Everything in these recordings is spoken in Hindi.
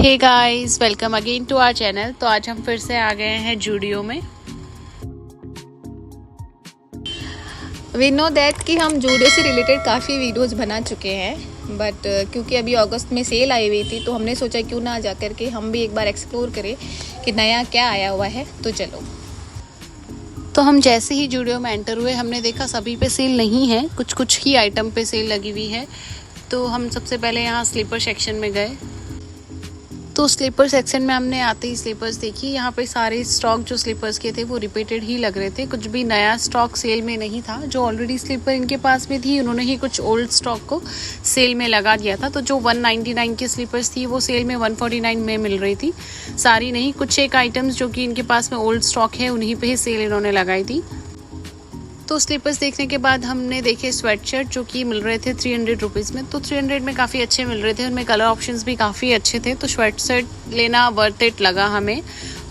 Hey guys, welcome again to our channel. तो आज हम फिर से आ गए हैं जूडियो में। वी नो दैट कि हम जूडियो से रिलेटेड काफ़ी वीडियोस बना चुके हैं, बट क्योंकि अभी अगस्त में सेल आई हुई थी तो हमने सोचा क्यों ना जा कर के हम भी एक बार एक्सप्लोर करें कि नया क्या आया हुआ है। तो चलो। तो हम जैसे ही जूडियो में एंटर हुए हमने देखा सभी पे सेल नहीं है, कुछ कुछ ही आइटम पे सेल लगी हुई है। तो हम सबसे पहले यहाँ स्लीपर सेक्शन में गए। तो स्लीपर सेक्शन में हमने आते ही स्लीपर्स देखी। यहाँ पे सारे स्टॉक जो स्लीपर्स के थे वो रिपीटेड ही लग रहे थे, कुछ भी नया स्टॉक सेल में नहीं था। जो ऑलरेडी स्लीपर इनके पास में थी उन्होंने ही कुछ ओल्ड स्टॉक को सेल में लगा दिया था। तो जो 199 की स्लीपर्स थी वो सेल में 149 में मिल रही थी, सारी नहीं। कुछ एक आइटम्स जो कि इनके पास में ओल्ड स्टॉक है उन्हीं पर ही सेल इन्होंने लगाई थी। तो स्लीपर्स देखने के बाद हमने देखे स्वेट शर्ट जो कि मिल रहे थे 300 रुपीज़ में। तो 300 में काफ़ी अच्छे मिल रहे थे, उनमें कलर ऑप्शंस भी काफ़ी अच्छे थे। तो स्वेट शर्ट लेना वर्थ इट लगा हमें।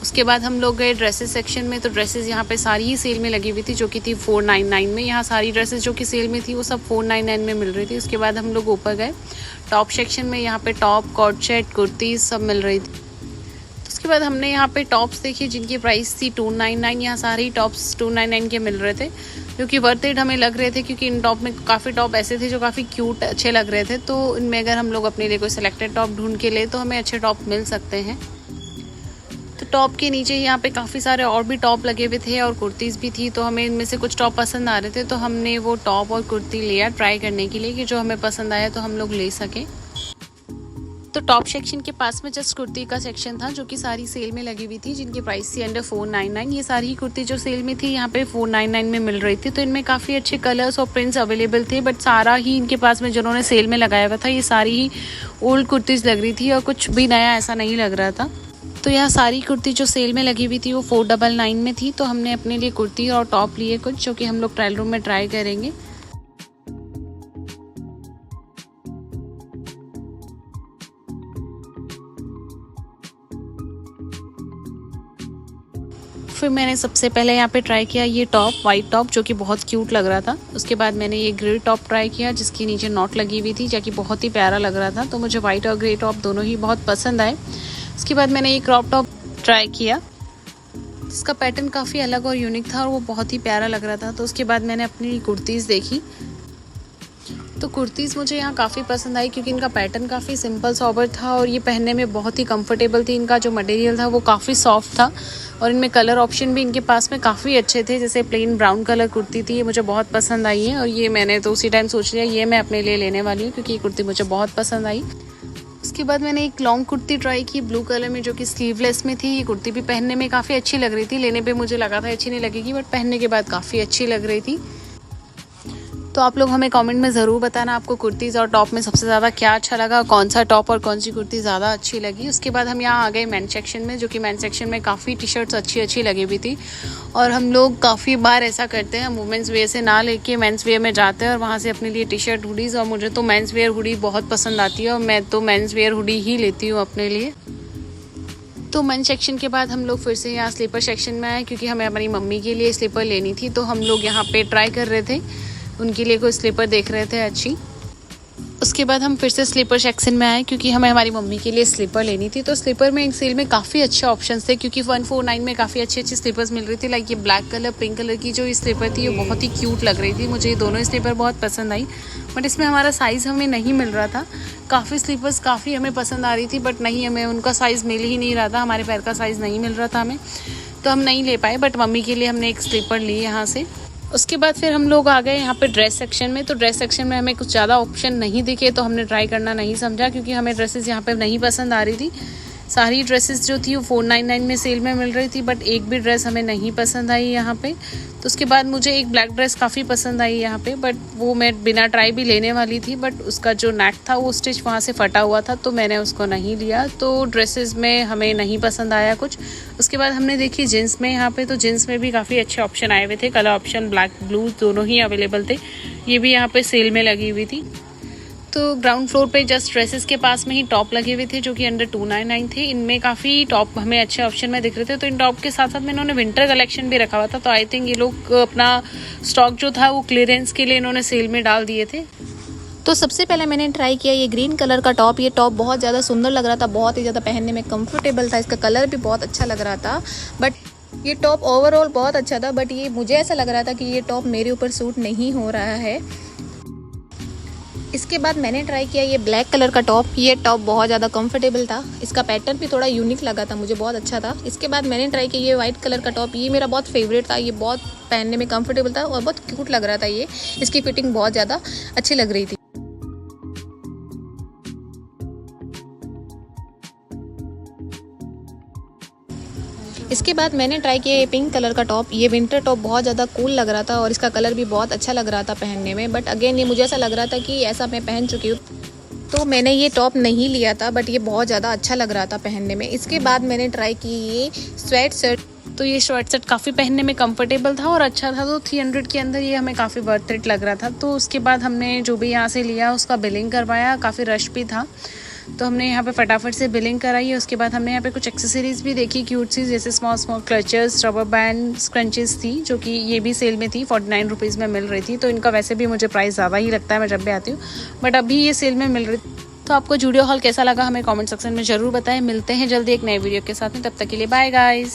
उसके बाद हम लोग गए ड्रेसेस सेक्शन में। तो ड्रेसेस यहाँ पे सारी ही सेल में लगी हुई थी जो कि थी 499 में। यहाँ सारी ड्रेसेस जो कि सेल में थी वो सब 499 में मिल रही थी। उसके बाद हम लोग ऊपर गए टॉप सेक्शन में। यहाँ पे टॉप, कॉट सेट, कुर्तीज़ सब मिल रही थी। उसके बाद हमने यहाँ पे टॉप्स देखी जिनकी प्राइस थी 299। यहाँ सारे टॉप्स 299 के मिल रहे थे जो कि वर्थ इट हमें लग रहे थे, क्योंकि इन टॉप में काफ़ी टॉप ऐसे थे जो काफ़ी क्यूट अच्छे लग रहे थे। तो इनमें अगर हम लोग अपने लिए कोई सिलेक्टेड टॉप ढूंढ के ले तो हमें अच्छे टॉप मिल सकते हैं। तो टॉप के नीचे यहाँ पे काफ़ी सारे और भी टॉप लगे हुए थे और कुर्तीज़ भी थी। तो हमें इनमें से कुछ टॉप पसंद आ रहे थे तो हमने वो टॉप और कुर्ती लिया ट्राई करने के लिए कि जो हमें पसंद आया तो हम लोग ले सकें। तो टॉप सेक्शन के पास में जस्ट कुर्ती का सेक्शन था जो कि सारी सेल में लगी हुई थी, जिनकी प्राइस थी अंडर 499। ये सारी कुर्ती जो सेल में थी यहाँ पे 499 में मिल रही थी। तो इनमें काफ़ी अच्छे कलर्स और प्रिंट्स अवेलेबल थे, बट सारा ही इनके पास में जिन्होंने सेल में लगाया हुआ था ये सारी ही ओल्ड कुर्तीज़ लग रही थी और कुछ भी नया ऐसा नहीं लग रहा था। तो यहाँ सारी कुर्ती जो सेल में लगी हुई थी वो 499 में थी। तो हमने अपने लिए कुर्ती और टॉप लिए कुछ जो कि हम लोग ट्रायल रूम में ट्राई करेंगे। फिर मैंने सबसे पहले यहाँ पे ट्राई किया ये टॉप, वाइट टॉप जो कि बहुत क्यूट लग रहा था। उसके बाद मैंने ये ग्रे टॉप ट्राई किया जिसके नीचे नॉट लगी हुई थी, जो कि बहुत ही प्यारा लग रहा था। तो मुझे वाइट और ग्रे टॉप दोनों ही बहुत पसंद आए। उसके बाद मैंने ये क्रॉप टॉप ट्राई किया जिसका पैटर्न काफ़ी अलग और यूनिक था और वो बहुत ही प्यारा लग रहा था। तो उसके बाद मैंने अपनी कुर्तीज़ देखी। तो कुर्तीज़ मुझे यहाँ काफ़ी पसंद आई क्योंकि इनका पैटर्न काफ़ी सिंपल सोबर था और ये पहनने में बहुत ही कंफर्टेबल थी। इनका जो मटेरियल था वो काफ़ी सॉफ्ट था और इनमें कलर ऑप्शन भी इनके पास में काफ़ी अच्छे थे। जैसे प्लेन ब्राउन कलर कुर्ती थी, ये मुझे बहुत पसंद आई है और ये मैंने तो उसी टाइम सोच लिया ये मैं अपने लिए लेने वाली हूँ क्योंकि ये कुर्ती मुझे बहुत पसंद आई। उसके बाद मैंने एक लॉन्ग कुर्ती ट्राई की ब्लू कलर में जो कि स्लीवलेस में थी। ये कुर्ती भी पहनने में काफ़ी अच्छी लग रही थी। लेने पे मुझे लगा था अच्छी नहीं लगेगी, बट पहनने के बाद काफ़ी अच्छी लग रही थी। तो आप लोग हमें कमेंट में ज़रूर बताना आपको कुर्तीज़ और टॉप में सबसे ज़्यादा क्या अच्छा लगा, कौन सा टॉप और कौन सी कुर्ती ज़्यादा अच्छी लगी। उसके बाद हम यहाँ आ गए मेन सेक्शन में, जो कि मेन सेक्शन में काफ़ी टी शर्ट्स अच्छी लगी हुई थी। और हम लोग काफ़ी बार ऐसा करते हैं, वुमेंस वेयर से ना लेके मेंस वेयर में जाते हैं और वहाँ से अपने लिए टी शर्ट हुडीज़। और मुझे तो मेंस वेयर हुडी बहुत पसंद आती है और मैं तो मेंस वेयर हुडी ही लेती हूँ अपने लिए। तो मेन सेक्शन के बाद हम लोग फिर से यहाँ स्लीपर सेक्शन में आए क्योंकि हमें हमारी मम्मी के लिए स्लीपर लेनी थी। तो हम लोग यहाँ पे ट्राई कर रहे थे, उनके लिए कोई स्लीपर देख रहे थे अच्छी। उसके बाद हम फिर से स्लीपर सेक्शन में आए क्योंकि हमें हमारी मम्मी के लिए स्लीपर लेनी थी। तो स्लीपर में एक सेल में काफ़ी अच्छे ऑप्शंस थे क्योंकि 149 में काफ़ी अच्छी स्लीपर्स मिल रही थी। लाइक ये ब्लैक कलर, पिंक कलर की जो स्लीपर थी ये बहुत ही क्यूट लग रही थी। मुझे ये दोनों स्लीपर बहुत पसंद आई, बट इसमें हमारा साइज़ हमें नहीं मिल रहा था। काफ़ी स्लीपर्स काफ़ी हमें पसंद आ रही थी बट नहीं, हमें उनका साइज़ मिल ही नहीं रहा था, हमारे पैर का साइज़ नहीं मिल रहा था हमें, तो हम नहीं ले पाए। बट मम्मी के लिए हमने एक स्लीपर ली यहाँ से। उसके बाद फिर हम लोग आ गए यहाँ पे ड्रेस सेक्शन में। तो ड्रेस सेक्शन में हमें कुछ ज़्यादा ऑप्शन नहीं दिखे तो हमने ट्राई करना नहीं समझा क्योंकि हमें ड्रेसेस यहाँ पे नहीं पसंद आ रही थी। सारी ड्रेसेस जो थी वो 499 में सेल में मिल रही थी, बट एक भी ड्रेस हमें नहीं पसंद आई यहाँ पे। तो उसके बाद मुझे एक ब्लैक ड्रेस काफ़ी पसंद आई यहाँ पे, बट वो मैं बिना ट्राई भी लेने वाली थी, बट उसका जो नेक था वो स्टिच वहाँ से फटा हुआ था तो मैंने उसको नहीं लिया। तो ड्रेसेस में हमें नहीं पसंद आया कुछ। उसके बाद हमने देखी जीन्स में यहाँ पे। तो जीन्स में भी काफ़ी अच्छे ऑप्शन आए हुए थे, कलर ऑप्शन ब्लैक ब्लू दोनों ही अवेलेबल थे। ये भी यहाँ पे सेल में लगी हुई थी। तो ग्राउंड फ्लोर पे जस्ट ड्रेसेस के पास में ही टॉप लगे हुए थे जो कि अंडर 299 थे। इनमें काफ़ी टॉप हमें अच्छे ऑप्शन में दिख रहे थे। तो इन टॉप के साथ साथ में इन्होंने विंटर कलेक्शन भी रखा हुआ था। तो आई थिंक ये लोग अपना स्टॉक जो था वो क्लियरेंस के लिए इन्होंने सेल में डाल दिए थे। तो सबसे पहले मैंने ट्राई किया ये ग्रीन कलर का टॉप। ये टॉप बहुत ज़्यादा सुंदर लग रहा था, बहुत ही ज़्यादा पहनने में कंफर्टेबल था, इसका कलर भी बहुत अच्छा लग रहा था। बट ये टॉप ओवरऑल बहुत अच्छा था, बट ये मुझे ऐसा लग रहा था कि ये टॉप मेरे ऊपर सूट नहीं हो रहा है। इसके बाद मैंने ट्राई किया ये ब्लैक कलर का टॉप। ये टॉप बहुत ज़्यादा कंफर्टेबल था, इसका पैटर्न भी थोड़ा यूनिक लगा था, मुझे बहुत अच्छा था। इसके बाद मैंने ट्राई किया ये वाइट कलर का टॉप। ये मेरा बहुत फेवरेट था, ये बहुत पहनने में कंफर्टेबल था और बहुत क्यूट लग रहा था। ये इसकी फिटिंग बहुत ज़्यादा अच्छी लग रही थी। इसके बाद मैंने ट्राई किया ये पिंक कलर का टॉप। ये विंटर टॉप बहुत ज़्यादा कूल लग रहा था और इसका कलर भी बहुत अच्छा लग रहा था पहनने में। बट अगेन ये मुझे ऐसा लग रहा था कि ऐसा मैं पहन चुकी हूँ, तो मैंने ये टॉप नहीं लिया था। बट ये बहुत ज़्यादा अच्छा लग रहा था पहनने में। इसके बाद मैंने ट्राई की ये स्वेट शर्ट। तो ये स्वेट शर्ट काफ़ी पहनने में कंफर्टेबल था और अच्छा था, तो 300 के अंदर ये हमें काफ़ी वर्थ इट लग रहा था। तो उसके बाद हमने जो भी यहाँ से लिया उसका बिलिंग करवाया, काफ़ी रश भी था, तो हमने यहाँ पे फटाफट से बिलिंग कराई। उसके बाद हमने यहाँ पे कुछ एक्सेसरीज भी देखी क्यूट सी, जैसे small small clutchers, rubber band, scrunchies थी, जो कि ये भी सेल में थी, 49 रुपीज़ में मिल रही थी। तो इनका वैसे भी मुझे प्राइस ज़्यादा ही लगता है मैं जब भी आती हूँ, बट अभी ये सेल में मिल रही थी। तो आपको जूडियो हॉल कैसा लगा हमें कमेंट सेक्शन में ज़रूर बताएं। मिलते हैं जल्दी एक नए वीडियो के साथ में, तब तक के लिए बाय गाइस।